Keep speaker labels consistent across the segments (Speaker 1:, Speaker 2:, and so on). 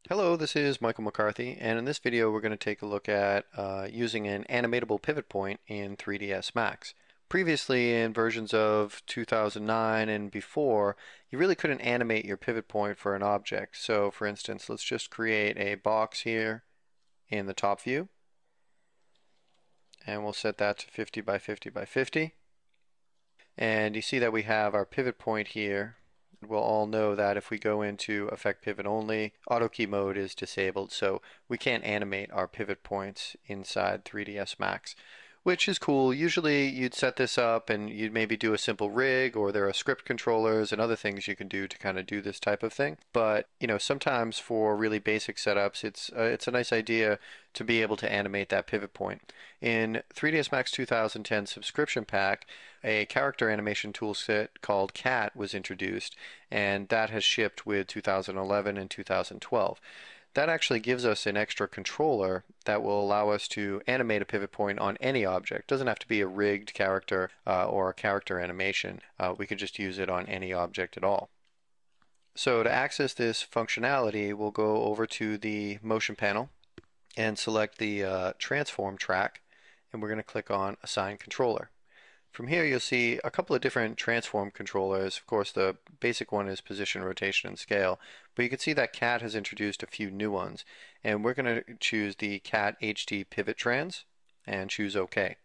Speaker 1: Hello, this is Michael McCarthy, and in this video we're going to take a look at using an animatable pivot point in 3ds Max. Previously, in versions of 2009 and before, you really couldn't animate your pivot point for an object. So for instance, let's just create a box here in the top view, and we'll set that to 50 by 50 by 50. And you see that we have our pivot point here. We'll all know that if we go into Effect Pivot Only, Auto Key Mode is disabled, so we can't animate our pivot points inside 3ds Max, which is cool. Usually you'd set this up and you'd maybe do a simple rig, or there are script controllers and other things you can do to kind of do this type of thing. But sometimes for really basic setups, it's a nice idea to be able to animate that pivot point. In 3ds Max 2010 subscription pack, a character animation toolset called Cat was introduced, and that has shipped with 2011 and 2012. That actually gives us an extra controller that will allow us to animate a pivot point on any object. It doesn't have to be a rigged character or a character animation. We can just use it on any object at all. So to access this functionality, we'll go over to the motion panel and select the transform track, and we're going to click on Assign Controller. From here you'll see a couple of different transform controllers. Of course, the basic one is position, rotation, and scale, but you can see that Cat has introduced a few new ones, and we're going to choose the Cat HD Pivot Trans and choose OK.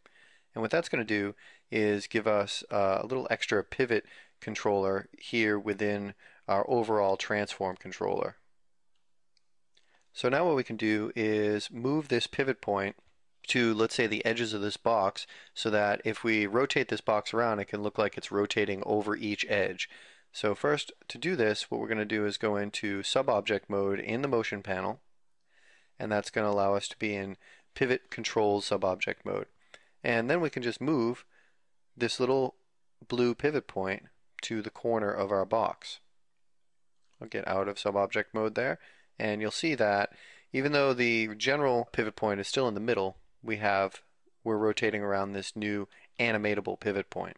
Speaker 1: And what that's going to do is give us a little extra pivot controller here within our overall transform controller. So now what we can do is move this pivot point to, let's say, the edges of this box, so that if we rotate this box around, it can look like it's rotating over each edge. So first, to do this, what we're going to do is go into sub-object mode in the motion panel, and that's going to allow us to be in pivot control sub-object mode. And then we can just move this little blue pivot point to the corner of our box. I'll get out of sub-object mode there, and you'll see that even though the general pivot point is still in the middle, we're rotating around this new animatable pivot point.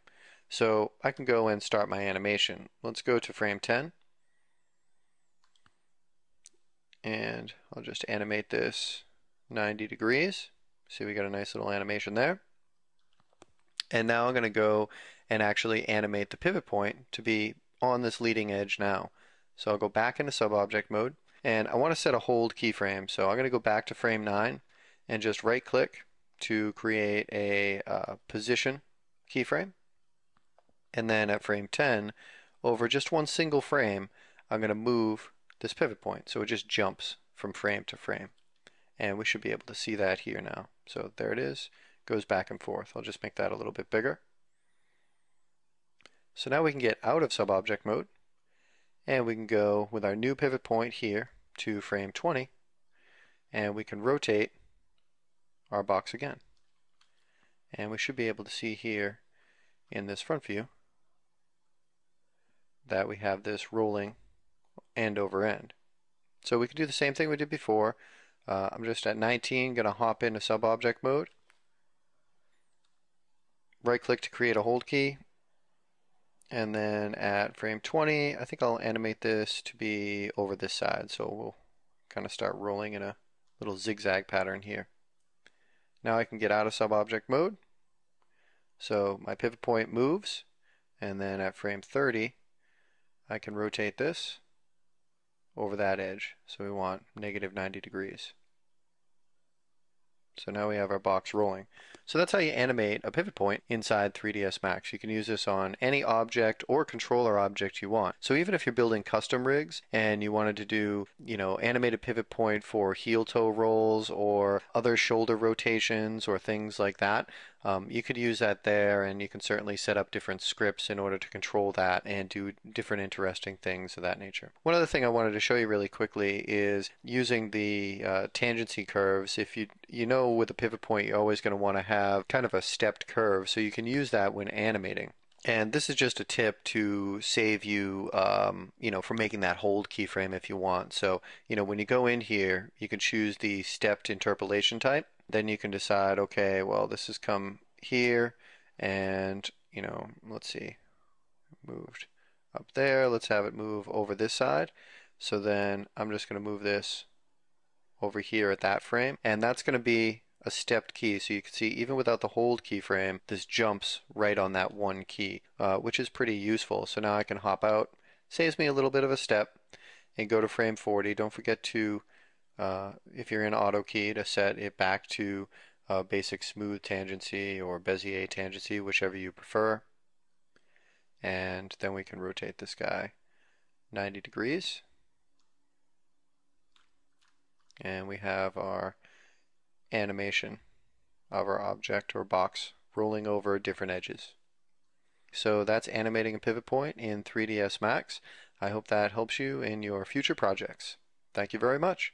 Speaker 1: So I can go and start my animation. Let's go to frame 10, and I'll just animate this 90 degrees. See, we got a nice little animation there. And now I'm going to go and actually animate the pivot point to be on this leading edge now. So I'll go back into sub-object mode, and I want to set a hold keyframe. So I'm going to go back to frame 9 and just right click to create a position keyframe. And then at frame 10, over just one single frame, I'm going to move this pivot point, so it just jumps from frame to frame. And we should be able to see that here now. So there it is, goes back and forth. I'll just make that a little bit bigger. So now we can get out of sub-object mode, and we can go with our new pivot point here to frame 20, and we can rotate our box again. And we should be able to see here in this front view that we have this rolling end over end. So we can do the same thing we did before. I'm just at 19 going to hop into sub-object mode, right click to create a hold key, and then at frame 20 I think I'll animate this to be over this side, so we'll kind of start rolling in a little zigzag pattern here. Now I can get out of sub-object mode, so my pivot point moves, and then at frame 30 I can rotate this over that edge, so we want negative 90 degrees. So now we have our box rolling. So that's how you animate a pivot point inside 3ds Max. You can use this on any object or controller object you want. So even if you're building custom rigs and you wanted to do, animated pivot point for heel toe rolls or other shoulder rotations or things like that, you could use that there, and you can certainly set up different scripts in order to control that and do different interesting things of that nature. One other thing I wanted to show you really quickly is using the tangency curves. If you know with a pivot point you're always going to want to have kind of a stepped curve, so you can use that when animating. And this is just a tip to save you, from making that hold keyframe if you want. So, when you go in here, you can choose the stepped interpolation type. Then you can decide, okay, well, this has come here, and, let's see, moved up there. Let's have it move over this side. So then I'm just going to move this over here at that frame, and that's going to be a stepped key, so you can see even without the hold keyframe, this jumps right on that one key, which is pretty useful. So now I can hop out, saves me a little bit of a step, and go to frame 40. Don't forget to, if you're in auto key, to set it back to basic smooth tangency or Bezier tangency, whichever you prefer. And then we can rotate this guy 90 degrees. And we have our animation of our object or box rolling over different edges. So that's animating a pivot point in 3ds Max. I hope that helps you in your future projects. Thank you very much.